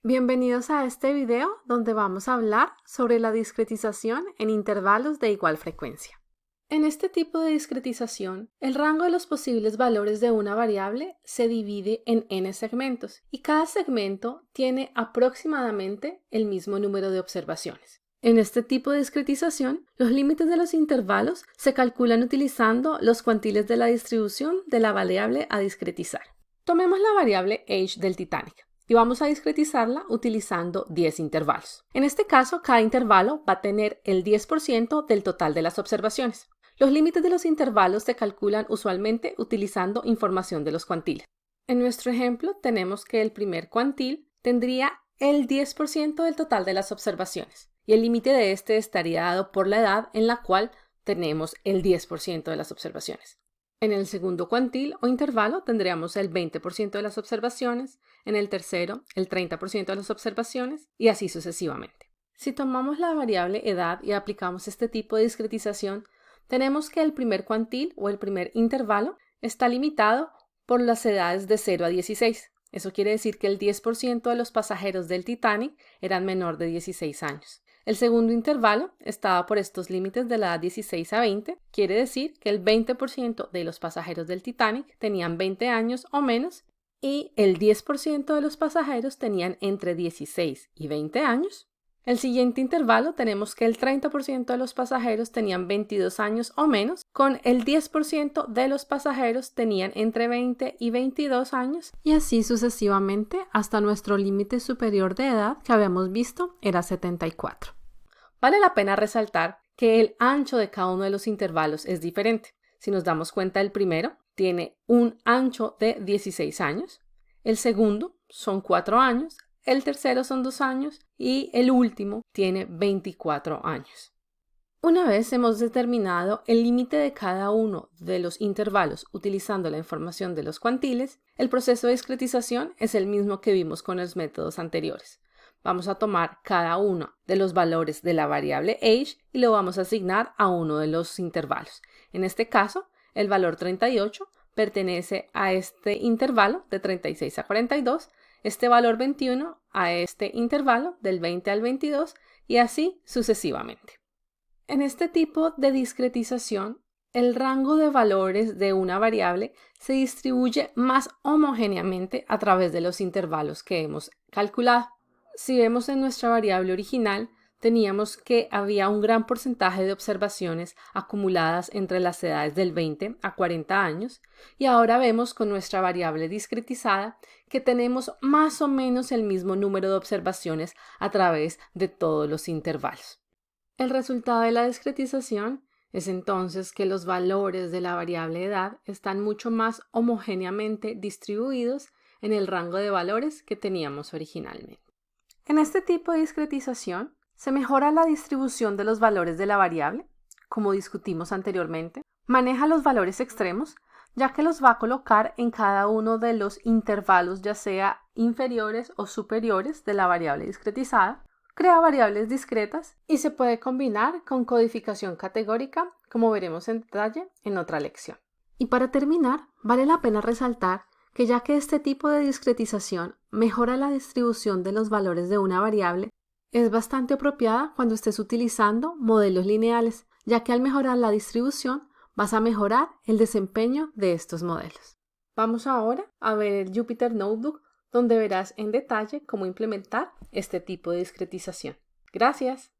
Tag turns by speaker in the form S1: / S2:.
S1: Bienvenidos a este video donde vamos a hablar sobre la discretización en intervalos de igual frecuencia. En este tipo de discretización, el rango de los posibles valores de una variable se divide en n segmentos y cada segmento tiene aproximadamente el mismo número de observaciones. En este tipo de discretización, los límites de los intervalos se calculan utilizando los cuantiles de la distribución de la variable a discretizar. Tomemos la variable h del Titanic y vamos a discretizarla utilizando 10 intervalos. En este caso, cada intervalo va a tener el 10% del total de las observaciones. Los límites de los intervalos se calculan usualmente utilizando información de los cuantiles. En nuestro ejemplo, tenemos que el primer cuantil tendría el 10% del total de las observaciones y el límite de este estaría dado por la edad en la cual tenemos el 10% de las observaciones. En el segundo cuantil o intervalo tendríamos el 20% de las observaciones, en el tercero el 30% de las observaciones y así sucesivamente. Si tomamos la variable edad y aplicamos este tipo de discretización, tenemos que el primer cuantil o el primer intervalo está limitado por las edades de 0 a 16. Eso quiere decir que el 10% de los pasajeros del Titanic eran menor de 16 años. El segundo intervalo estaba por estos límites de la edad 16 a 20, quiere decir que el 20% de los pasajeros del Titanic tenían 20 años o menos y el 10% de los pasajeros tenían entre 16 y 20 años. El siguiente intervalo tenemos que el 30% de los pasajeros tenían 22 años o menos, con el 10% de los pasajeros tenían entre 20 y 22 años y así sucesivamente hasta nuestro límite superior de edad que habíamos visto era 74. Vale la pena resaltar que el ancho de cada uno de los intervalos es diferente. Si nos damos cuenta, el primero tiene un ancho de 16 años, el segundo son 4 años, el tercero son 2 años y el último tiene 24 años. Una vez hemos determinado el límite de cada uno de los intervalos utilizando la información de los cuantiles, el proceso de discretización es el mismo que vimos con los métodos anteriores. Vamos a tomar cada uno de los valores de la variable h y lo vamos a asignar a uno de los intervalos. En este caso, el valor 38 pertenece a este intervalo de 36 a 42, este valor 21 a este intervalo del 20 al 22 y así sucesivamente. En este tipo de discretización, el rango de valores de una variable se distribuye más homogéneamente a través de los intervalos que hemos calculado. Si vemos en nuestra variable original, teníamos que había un gran porcentaje de observaciones acumuladas entre las edades del 20 a 40 años y ahora vemos con nuestra variable discretizada que tenemos más o menos el mismo número de observaciones a través de todos los intervalos. El resultado de la discretización es entonces que los valores de la variable edad están mucho más homogéneamente distribuidos en el rango de valores que teníamos originalmente. En este tipo de discretización, se mejora la distribución de los valores de la variable, como discutimos anteriormente, maneja los valores extremos, ya que los va a colocar en cada uno de los intervalos, ya sea inferiores o superiores de la variable discretizada, crea variables discretas y se puede combinar con codificación categórica, como veremos en detalle en otra lección. Y para terminar, vale la pena resaltar que ya que este tipo de discretización mejora la distribución de los valores de una variable, es bastante apropiada cuando estés utilizando modelos lineales, ya que al mejorar la distribución vas a mejorar el desempeño de estos modelos. Vamos ahora a ver el Jupyter Notebook, donde verás en detalle cómo implementar este tipo de discretización. Gracias.